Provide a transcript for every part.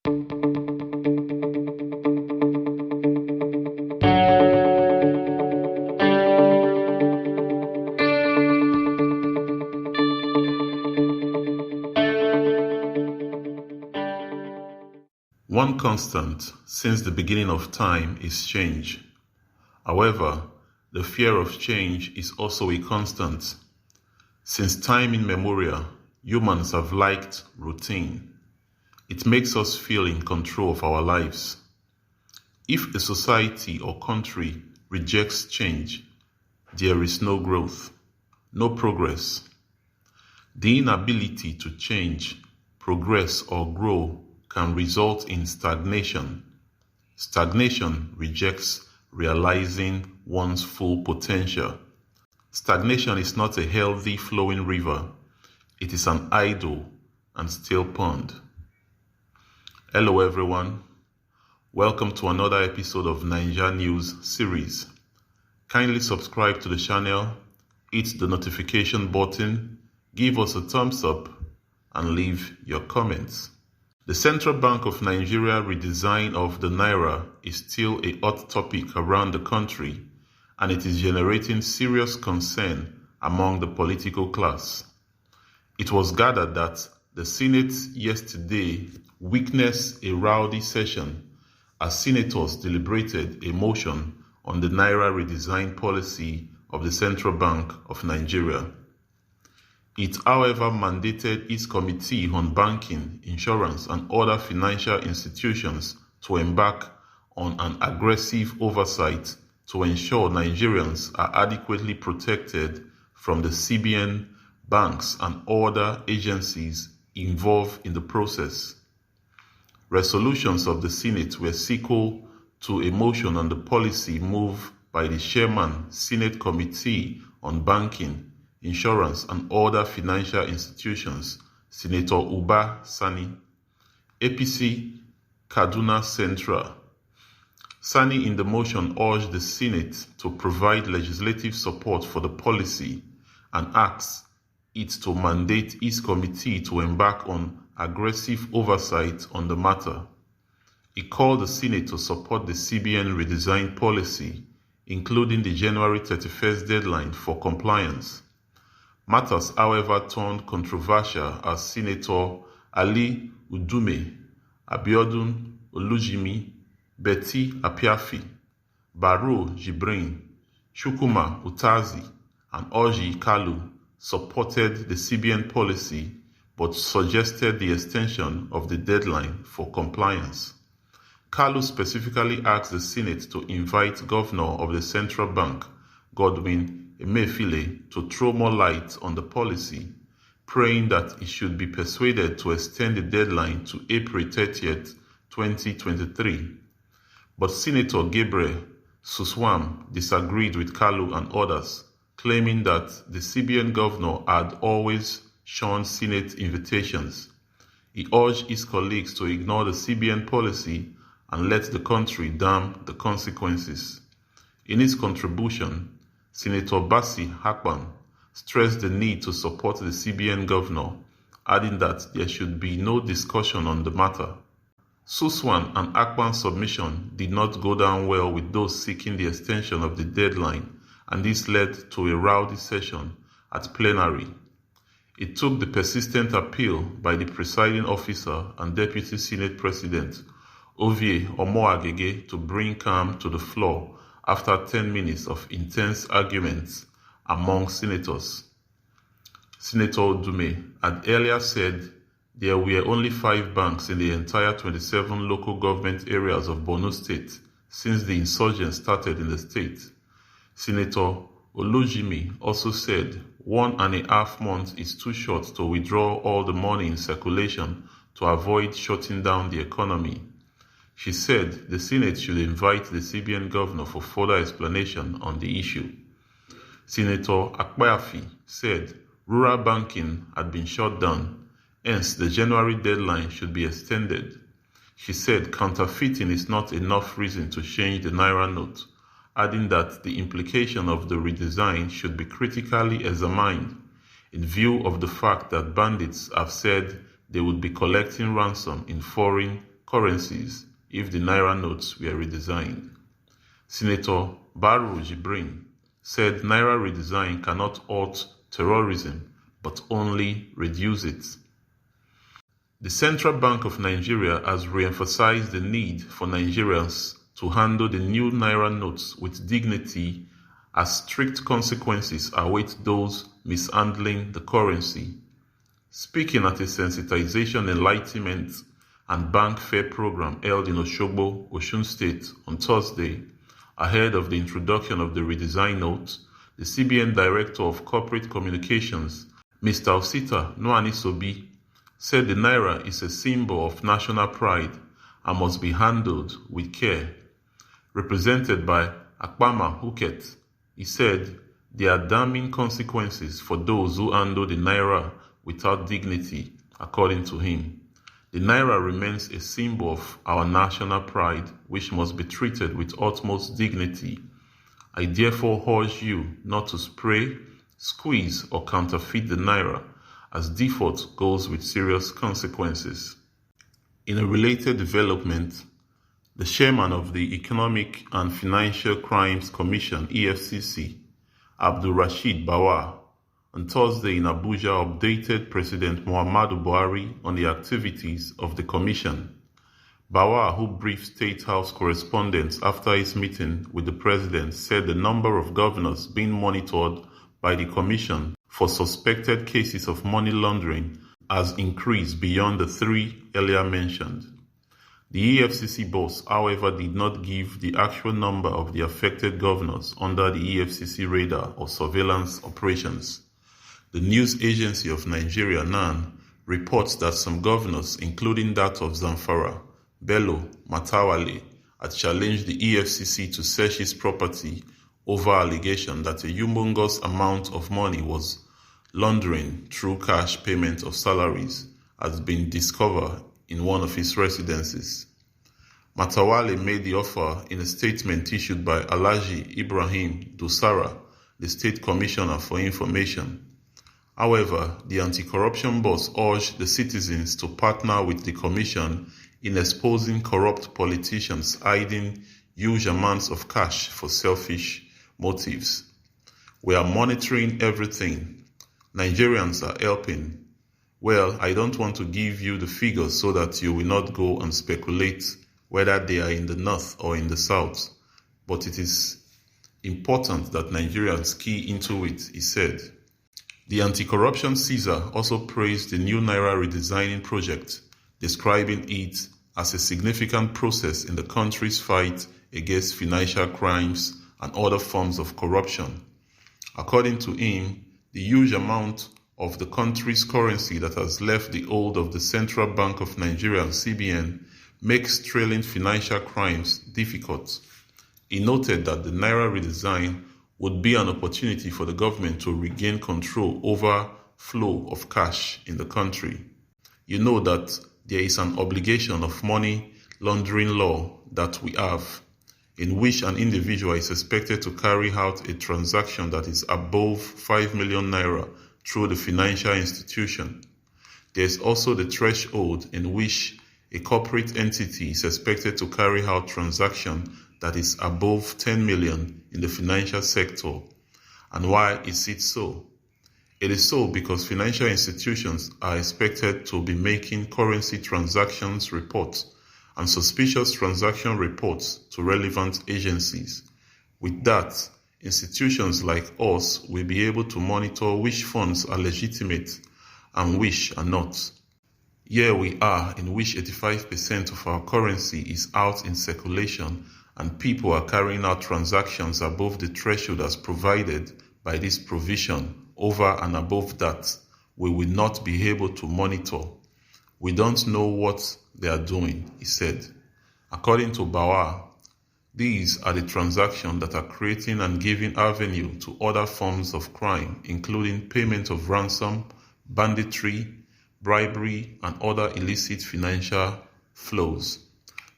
One constant since the beginning of time is change. However, the fear of change is also a constant. Since time immemorial, humans have liked routine. It makes us feel in control of our lives. If a society or country rejects change, there is no growth, no progress. The inability to change, progress, or grow can result in stagnation. Stagnation rejects realizing one's full potential. Stagnation is not a healthy flowing river. It is an idle and still pond. Hello everyone. Welcome to another episode of Naija News series. Kindly subscribe to the channel, hit the notification button, give us a thumbs up, and leave your comments. The Central Bank of Nigeria redesign of the Naira is still a hot topic around the country, and it is generating serious concern among the political class. It was gathered that the Senate yesterday witnessed a rowdy session as senators deliberated a motion on the Naira redesign policy of the Central Bank of Nigeria. It, however, mandated its Committee on Banking, Insurance, and Other Financial Institutions to embark on an aggressive oversight to ensure Nigerians are adequately protected from the CBN, banks, and other agencies involved in the process. Resolutions of the Senate were sequel to a motion on the policy move by the Chairman, Senate Committee on Banking, Insurance, and Other Financial Institutions, Senator Uba Sani, APC, Kaduna Central. Sani in the motion urged the Senate to provide legislative support for the policy and asked it to mandate its committee to embark on aggressive oversight on the matter. He called the Senate to support the CBN redesign policy, including the January 31st deadline for compliance. Matters, however, turned controversial as Senator Ali Udume, Abiodun Olujimi, Betty Apiafi, Baro Jibrin, Chukwuma Utazi, and Orji Kalu supported the CBN policy but suggested the extension of the deadline for compliance. Kalu specifically asked the Senate to invite Governor of the Central Bank, Godwin Emefiele, to throw more light on the policy, praying that he should be persuaded to extend the deadline to April 30th, 2023. But Senator Gabriel Suswam disagreed with Kalu and others, claiming that the CBN governor had always shunned Senate invitations. He urged his colleagues to ignore the CBN policy and let the country damn the consequences. In his contribution, Senator Basi Hakpan stressed the need to support the CBN governor, adding that there should be no discussion on the matter. Suswan and Akpan's submission did not go down well with those seeking the extension of the deadline, and this led to a rowdy session at plenary. It took the persistent appeal by the presiding officer and Deputy Senate President Ovie Omoagege to bring calm to the floor after 10 minutes of intense arguments among senators. Senator Odume had earlier said there were only 5 banks in the entire 27 local government areas of Borno State since the insurgents started in the state. Senator Olujimi also said 1.5 months is too short to withdraw all the money in circulation to avoid shutting down the economy. She said the Senate should invite the CBN governor for further explanation on the issue. Senator Akpayafi said rural banking had been shut down, hence the January deadline should be extended. She said counterfeiting is not enough reason to change the Naira note, adding that the implication of the redesign should be critically examined in view of the fact that bandits have said they would be collecting ransom in foreign currencies if the Naira notes were redesigned. Senator Barrow Jibrin said Naira redesign cannot halt terrorism but only reduce it. The Central Bank of Nigeria has re-emphasized the need for Nigerians to handle the new Naira notes with dignity as strict consequences await those mishandling the currency. Speaking at a sensitization, enlightenment, and bank fair program held in Osogbo, Osun State on Thursday, ahead of the introduction of the redesign note, the CBN Director of Corporate Communications, Mr. Osita Nwanisobi, said the Naira is a symbol of national pride and must be handled with care. Represented by Akpama Huket, he said there are damning consequences for those who handle the Naira without dignity, according to him. The Naira remains a symbol of our national pride, which must be treated with utmost dignity. I therefore urge you not to spray, squeeze, or counterfeit the Naira, as default goes with serious consequences. In a related development, the chairman of the Economic and Financial Crimes Commission, EFCC, Abdul Rashid Bawar, on Thursday in Abuja updated President Muhammadu Buhari on the activities of the commission. Bawar, who briefed State House correspondents after his meeting with the president, said the number of governors being monitored by the commission for suspected cases of money laundering has increased beyond the 3 earlier mentioned. The EFCC boss, however, did not give the actual number of the affected governors under the EFCC radar or surveillance operations. The news agency of Nigeria, NAN, reports that some governors, including that of Zamfara, Bello, Matawale, had challenged the EFCC to search his property over allegation that a humongous amount of money was laundering through cash payment of salaries has been discovered in one of his residences. Matawale made the offer in a statement issued by Alhaji Ibrahim Dosara, the State Commissioner for Information. However, the anti-corruption boss urged the citizens to partner with the commission in exposing corrupt politicians hiding huge amounts of cash for selfish motives. We are monitoring everything. Nigerians are helping. Well, I don't want to give you the figures so that you will not go and speculate whether they are in the north or in the south, but it is important that Nigerians key into it, he said. The anti-corruption Caesar also praised the new Naira redesigning project, describing it as a significant process in the country's fight against financial crimes and other forms of corruption. According to him, the huge amount of the country's currency that has left the hold of the Central Bank of Nigeria, CBN, makes trailing financial crimes difficult. He noted that the Naira redesign would be an opportunity for the government to regain control over flow of cash in the country. You know that there is an obligation of money laundering law that we have, in which an individual is expected to carry out a transaction that is above 5 million naira through the financial institution. There is also the threshold in which a corporate entity is expected to carry out transaction that is above 10 million in the financial sector. And why is it so? It is so because financial institutions are expected to be making currency transactions reports and suspicious transaction reports to relevant agencies. With that, institutions like us will be able to monitor which funds are legitimate and which are not. Here we are, in which 85% of our currency is out in circulation and people are carrying out transactions above the threshold as provided by this provision. Over and above that, we will not be able to monitor. We don't know what they are doing, he said. According to Bawar, these are the transactions that are creating and giving avenue to other forms of crime, including payment of ransom, banditry, bribery, and other illicit financial flows.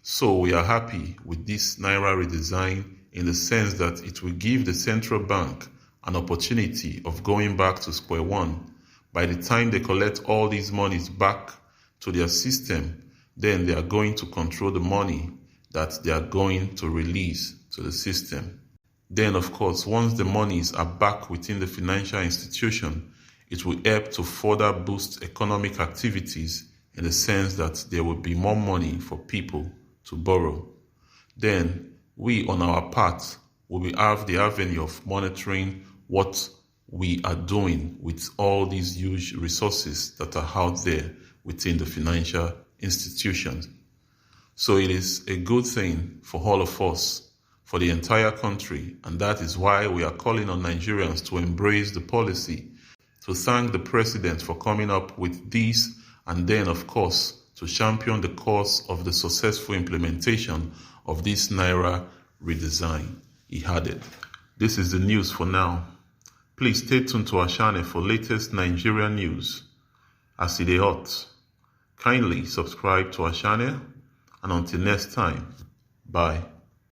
So we are happy with this Naira redesign in the sense that it will give the central bank an opportunity of going back to square one. By the time they collect all these monies back to their system, then they are going to control the money that they are going to release to the system. Then, of course, once the monies are back within the financial institution, it will help to further boost economic activities in the sense that there will be more money for people to borrow. Then, we on our part will have the avenue of monitoring what we are doing with all these huge resources that are out there within the financial institutions. So it is a good thing for all of us, for the entire country, and that is why we are calling on Nigerians to embrace the policy, to thank the president for coming up with this, and then, of course, to champion the cause of the successful implementation of this Naira redesign, he added. This is the news for now. Please stay tuned to our channel for latest Nigerian news as it is hot. Kindly subscribe to our channel, and until next time, bye.